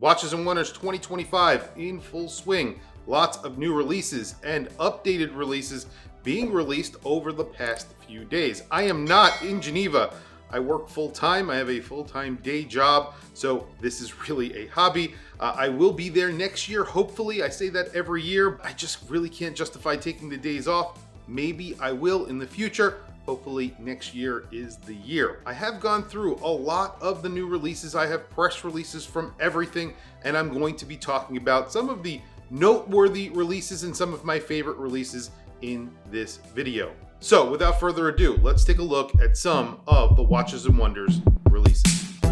Watches and Wonders 2025 in full swing. Lots of new releases and updated releases being released over the past few days. I am not in Geneva. I work full-time. I have a full-time day job, so this is really a hobby. I will be there next year, hopefully. I say that every year. I just really can't justify taking the days off. Maybe I will in the future. Hopefully next year is the year. I have gone through a lot of the new releases. I have press releases from everything, and I'm going to be talking about some of the noteworthy releases and some of my favorite releases in this video. So without further ado, let's take a look at some of the Watches and Wonders releases. So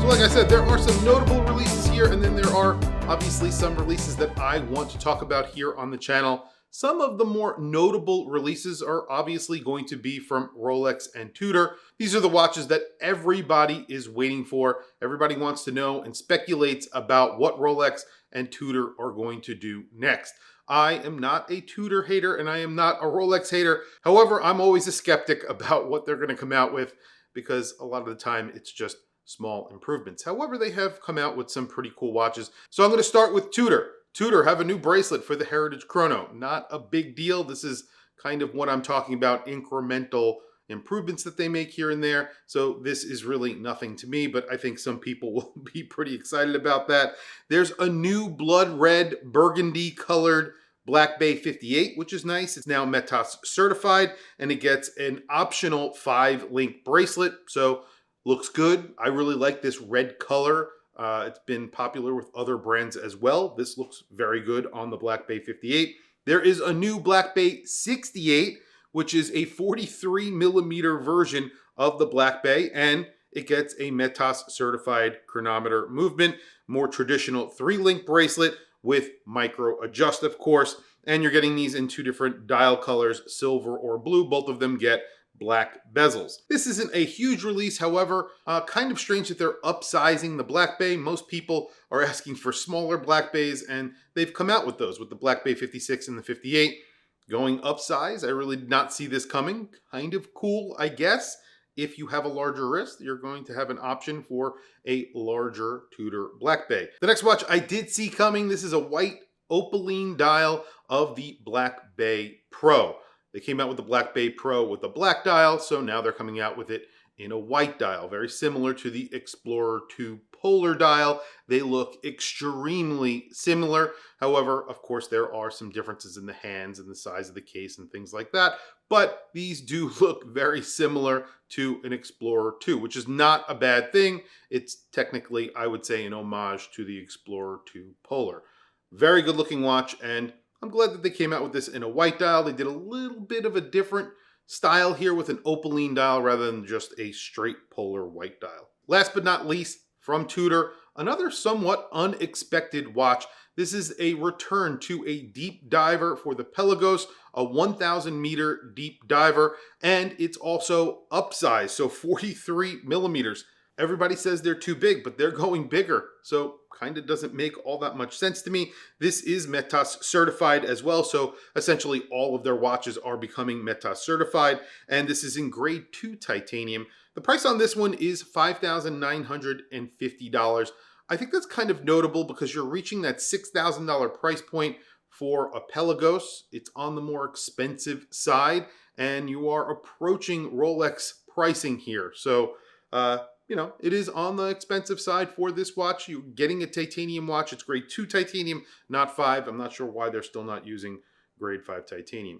like I said, there are some notable releases here, and then there are obviously some releases that I want to talk about here on the channel. Some of the more notable releases are obviously going to be from Rolex and Tudor. These are the watches that everybody is waiting for. Everybody wants to know and speculates about what Rolex and Tudor are going to do next. I am not a Tudor hater and I am not a Rolex hater. However, I'm always a skeptic about what they're going to come out with because a lot of the time it's just small improvements. However, they have come out with some pretty cool watches. So I'm going to start with Tudor. Tudor have a new bracelet for the Heritage Chrono. Not a big deal. This is kind of what I'm talking about, incremental improvements that they make here and there. So this is really nothing to me, but I think some people will be pretty excited about that. There's a new blood red burgundy colored Black Bay 58, which is nice. It's now Metas certified, and it gets an optional 5-link bracelet. So looks good. I really like this red color. It's been popular with other brands as well. This looks very good on the Black Bay 58. There is a new Black Bay 68, which is a 43mm version of the Black Bay, and it gets a Metas certified chronometer movement, more traditional 3-link bracelet with micro adjust, of course. And you're getting these in 2 different dial colors, silver or blue. Both of them get black bezels. This isn't a huge release, however, kind of strange that they're upsizing the Black Bay. Most people are asking for smaller Black Bays, and they've come out with those, with the Black Bay 56 and the 58 going upsize. I really did not see this coming. Kind of cool, I guess. If you have a larger wrist, you're going to have an option for a larger Tudor Black Bay. The next watch I did see coming, this is a white opaline dial of the Black Bay Pro. They came out with the Black Bay Pro with a black dial, so now they're coming out with it in a white dial, very similar to the Explorer 2 Polar dial. They look extremely similar. However, of course, there are some differences in the hands and the size of the case and things like that, but these do look very similar to an Explorer 2, which is not a bad thing. It's technically, I would say, an homage to the Explorer 2 Polar. Very good looking watch, and I'm glad that they came out with this in a white dial. They did a little bit of a different style here with an opaline dial rather than just a straight polar white dial. Last but not least, from Tudor, another somewhat unexpected watch. This is a return to a deep diver for the Pelagos, a 1,000-meter deep diver, and it's also upsized, so 43mm. Everybody says they're too big, but they're going bigger, so kind of doesn't make all that much sense to me. This is Metas certified as well, so essentially all of their watches are becoming Metas certified, and this is in grade 2 titanium. The price on this one is $5,950. I think that's kind of notable because you're reaching that $6,000 price point for a Pelagos. It's on the more expensive side, and you are approaching Rolex pricing here. So, you know, it is on the expensive side for this watch. You're getting a titanium watch. It's grade 2 titanium, not 5. I'm not sure why they're still not using grade 5 titanium.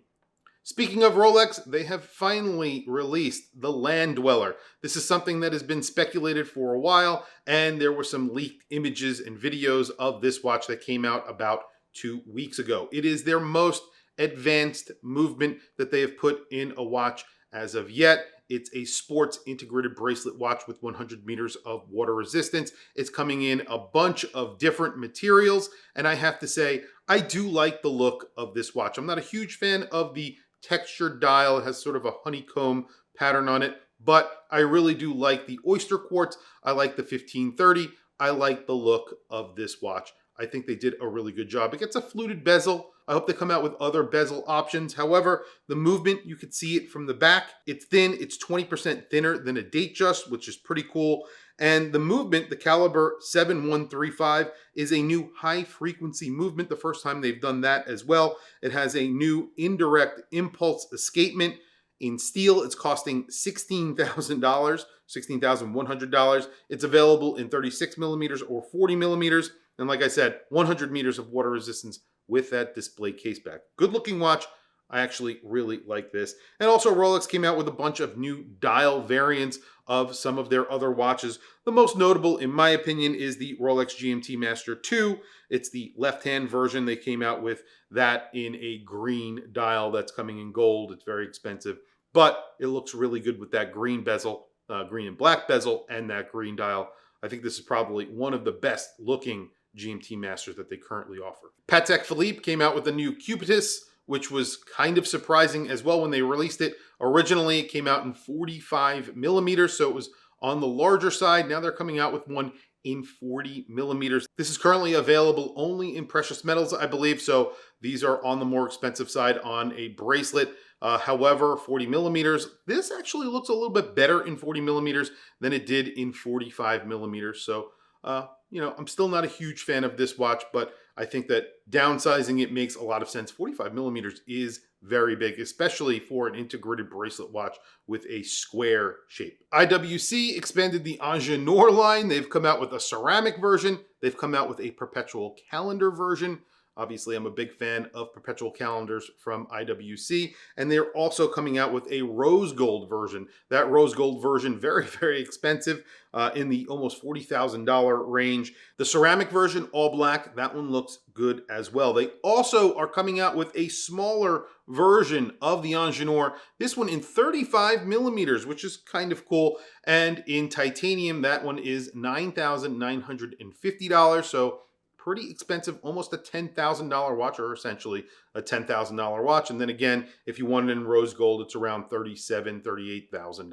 Speaking of Rolex, they have finally released the Land-Dweller. This is something that has been speculated for a while, and there were some leaked images and videos of this watch that came out about 2 weeks ago. It is their most advanced movement that they have put in a watch as of yet. It's a sports integrated bracelet watch with 100 meters of water resistance. It's coming in a bunch of different materials, and I have to say, I do like the look of this watch. I'm not a huge fan of the textured dial. It has sort of a honeycomb pattern on it, but I really do like the oyster quartz. I like the 1530. I like the look of this watch. I think they did a really good job. It gets a fluted bezel, I hope they come out with other bezel options. However, the movement, you could see it from the back. It's thin. It's 20% thinner than a Datejust, which is pretty cool. And the movement, the caliber 7135, is a new high frequency movement. The first time they've done that as well. It has a new indirect impulse escapement. In steel, it's costing $16,000, $16,100. It's available in 36 millimeters or 40 millimeters. And like I said, 100 meters of water resistance with that display case back. Good looking watch. I actually really like this. And also Rolex came out with a bunch of new dial variants of some of their other watches. The most notable, in my opinion, is the Rolex GMT Master 2. It's the left-hand version. They came out with that in a green dial that's coming in gold. It's very expensive, but it looks really good with that green bezel, green and black bezel, and that green dial. I think this is probably one of the best looking GMT Masters that they currently offer. Patek Philippe came out with a new Cubitus, which was kind of surprising as well when they released it. Originally, it came out in 45 millimeters, so it was on the larger side. Now they're coming out with one in 40 millimeters. This is currently available only in precious metals, I believe, so these are on the more expensive side on a bracelet. However, 40 millimeters, this actually looks a little bit better in 40 millimeters than it did in 45 millimeters. So, I'm still not a huge fan of this watch, but I think that downsizing it makes a lot of sense. 45 millimeters is very big, especially for an integrated bracelet watch with a square shape. IWC expanded the Ingenieur line. They've come out with a ceramic version. They've come out with a perpetual calendar version. Obviously, I'm a big fan of perpetual calendars from IWC, and they're also coming out with a rose gold version. That rose gold version, very, very expensive, in the almost $40,000 range. The ceramic version, all black, that one looks good as well. They also are coming out with a smaller version of the Ingenieur, this one in 35 millimeters, which is kind of cool, and in titanium, that one is $9,950, so pretty expensive, almost a $10,000 watch, or essentially a $10,000 watch. And then again, if you want it in rose gold, it's around $37,000, $38,000.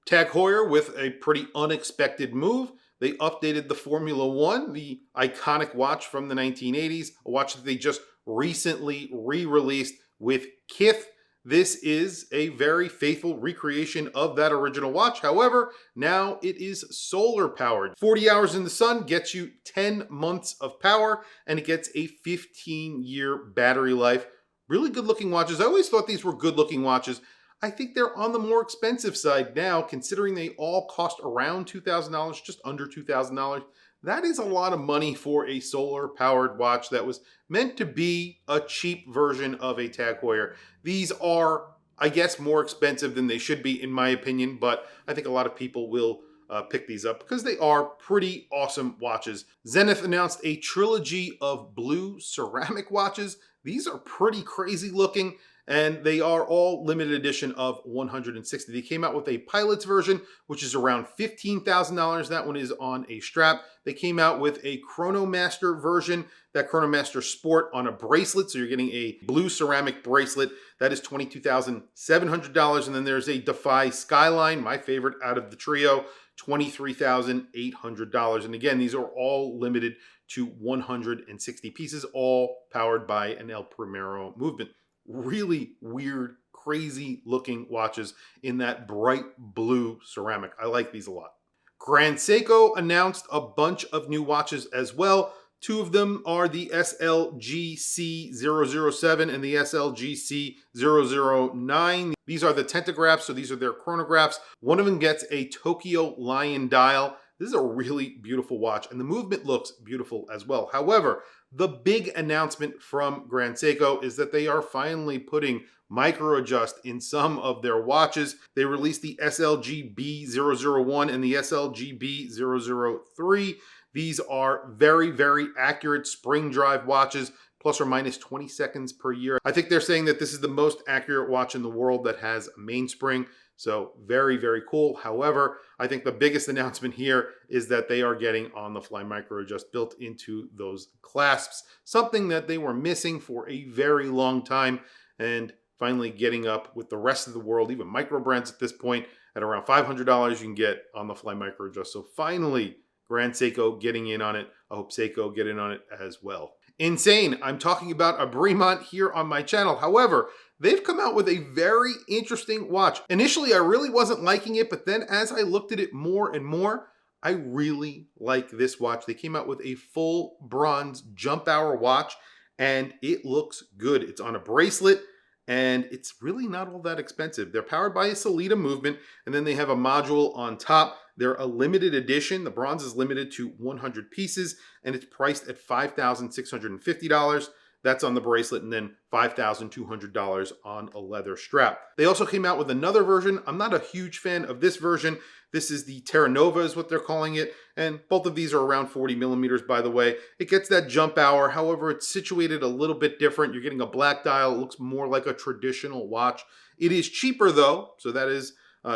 Tag Heuer with a pretty unexpected move. They updated the Formula 1, the iconic watch from the 1980s, a watch that they just recently re-released with kith. This is a very faithful recreation of that original watch. However, now it is solar powered. 40 hours in the sun gets you 10 months of power, and it gets a 15-year battery life. Really good looking watches. I always thought these were good looking watches. I think they're on the more expensive side now, considering they all cost around $2,000, just under $2,000. That is a lot of money for a solar-powered watch that was meant to be a cheap version of a Tag Heuer. These are, I guess, more expensive than they should be, in my opinion, but I think a lot of people will pick these up because they are pretty awesome watches. Zenith announced a trilogy of blue ceramic watches. These are pretty crazy looking, and they are all limited edition of 160. They came out with a pilot's version, which is around $15,000. That one is on a strap. They came out with a Chronomaster version, that Chronomaster Sport on a bracelet. So you're getting a blue ceramic bracelet. That is $22,700. And then there's a Defy Skyline, my favorite out of the trio, $23,800. And again, these are all limited to 160 pieces, all powered by an El Primero movement. Really weird, crazy looking watches in that bright blue ceramic. I like these a lot. Grand Seiko announced a bunch of new watches as well. Two of them are the SLGC007 and the SLGC009. These are the tentographs, so these are their chronographs. One of them gets a Tokyo Lion dial. This is a really beautiful watch, and the movement looks beautiful as well. However, the big announcement from Grand Seiko is that they are finally putting micro adjust in some of their watches. They released the SLGB001 and the SLGB003. These are very, very accurate spring drive watches, plus or minus 20 seconds per year. I think they're saying that this is the most accurate watch in the world that has a mainspring. So very, very cool. However, I think the biggest announcement here is that they are getting on-the-fly micro adjust built into those clasps, something that they were missing for a very long time, and finally getting up with the rest of the world, even micro brands at this point, at around $500 you can get on-the-fly micro adjust. So finally, Grand Seiko getting in on it. I hope Seiko get in on it as well. insane. I'm talking about a Bremont here on my channel. However, they've come out with a very interesting watch. Initially, I really wasn't liking it, but then as I looked at it more and more, I really like this watch. They came out with a full bronze jump hour watch, and it looks good. It's on a bracelet, and it's really not all that expensive. They're powered by a Solita movement, and then they have a module on top. They're a limited edition. The bronze is limited to 100 pieces, and it's priced at $5,650. That's on the bracelet, and then $5,200 on a leather strap. They also came out with another version. I'm not a huge fan of this version. This is the Terra Nova is what they're calling it, and both of these are around 40 millimeters, by the way. It gets that jump hour. However, it's situated a little bit different. You're getting a black dial. It looks more like a traditional watch. It is cheaper though, so that is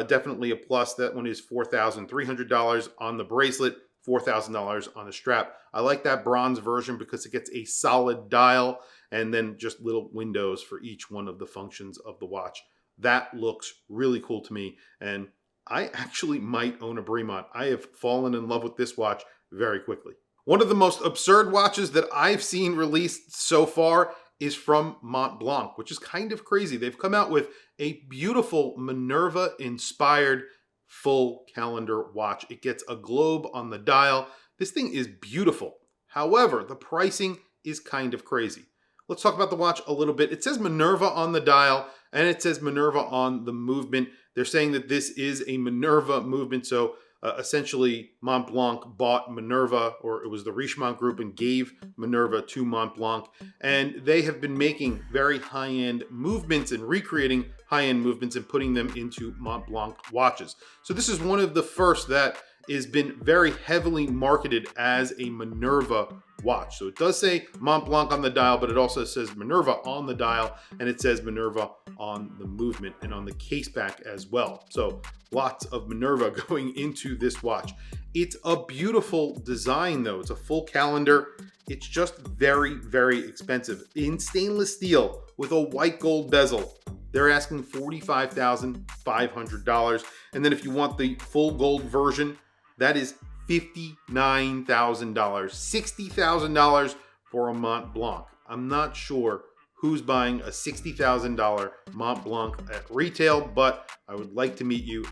definitely a plus. That one is $4,300 on the bracelet, $4,000 on the strap. I like that bronze version because it gets a solid dial and then just little windows for each one of the functions of the watch. That looks really cool to me, and I actually might own a Bremont. I have fallen in love with this watch very quickly. One of the most absurd watches that I've seen released so far is from Montblanc, which is kind of crazy. They've come out with a beautiful Minerva-inspired full calendar watch. It gets a globe on the dial. This thing is beautiful. However, the pricing is kind of crazy. Let's talk about the watch a little bit. It says Minerva on the dial, and it says Minerva on the movement. They're saying that this is a Minerva movement, so essentially Montblanc bought Minerva, or it was the Richemont group, and gave Minerva to Montblanc, and they have been making very high-end movements and recreating high-end movements and putting them into Montblanc watches. So this is one of the first that has been very heavily marketed as a Minerva watch. So it does say Montblanc on the dial, but it also says Minerva on the dial, and it says Minerva on the movement and on the case back as well. So lots of Minerva going into this watch. It's a beautiful design though. It's a full calendar. It's just very, very expensive. In stainless steel with a white gold bezel, they're asking $45,500. And then if you want the full gold version, that is $59,000, $60,000 for a Montblanc. I'm not sure who's buying a $60,000 Montblanc at retail, but I would like to meet you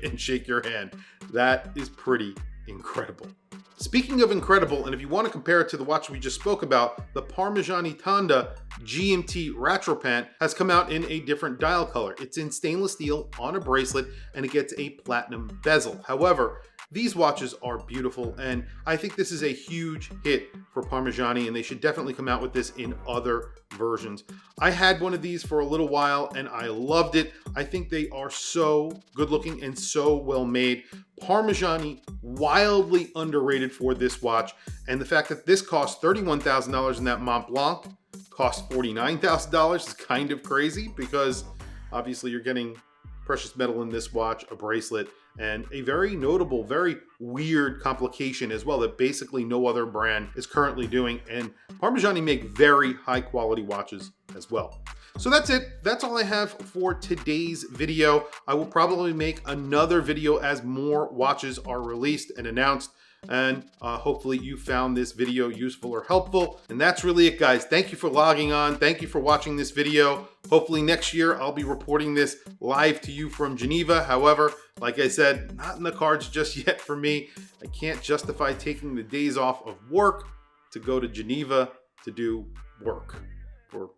and shake your hand. That is pretty incredible. Speaking of incredible, and if you want to compare it to the watch we just spoke about, the Parmigiani Tonda GMT Rattrapant has come out in a different dial color. It's in stainless steel on a bracelet, and it gets a platinum bezel. However, these watches are beautiful, and I think this is a huge hit for Parmigiani, and they should definitely come out with this in other versions. I had one of these for a little while, and I loved it. I think they are so good looking and so well made. Parmigiani, wildly underrated for this watch, and the fact that this costs $31,000 and that Montblanc costs $49,000 is kind of crazy, because obviously you're getting precious metal in this watch, a bracelet, and a very notable, very weird complication as well that basically no other brand is currently doing. And Parmigiani make very high quality watches as well. So that's it. That's all I have for today's video. I will probably make another video as more watches are released and announced. And hopefully you found this video useful or helpful. And that's really it, guys. Thank you for logging on. Thank you for watching this video. Hopefully next year I'll be reporting this live to you from Geneva. However, like I said, not in the cards just yet for me. I can't justify taking the days off of work to go to Geneva to do work for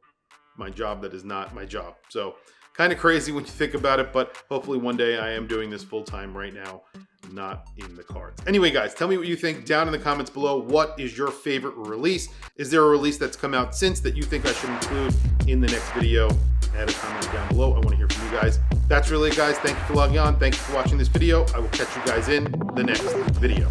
my job that is not my job. So kind of crazy when you think about it, but hopefully one day I am doing this full time. Right now, not in the cards. Anyway, guys, tell me what you think down in the comments below. What is your favorite release? Is there a release that's come out since that you think I should include in the next video? Add a comment down below. I want to hear from you guys. That's really it, guys. Thank you for logging on. Thank you for watching this video. I will catch you guys in the next video.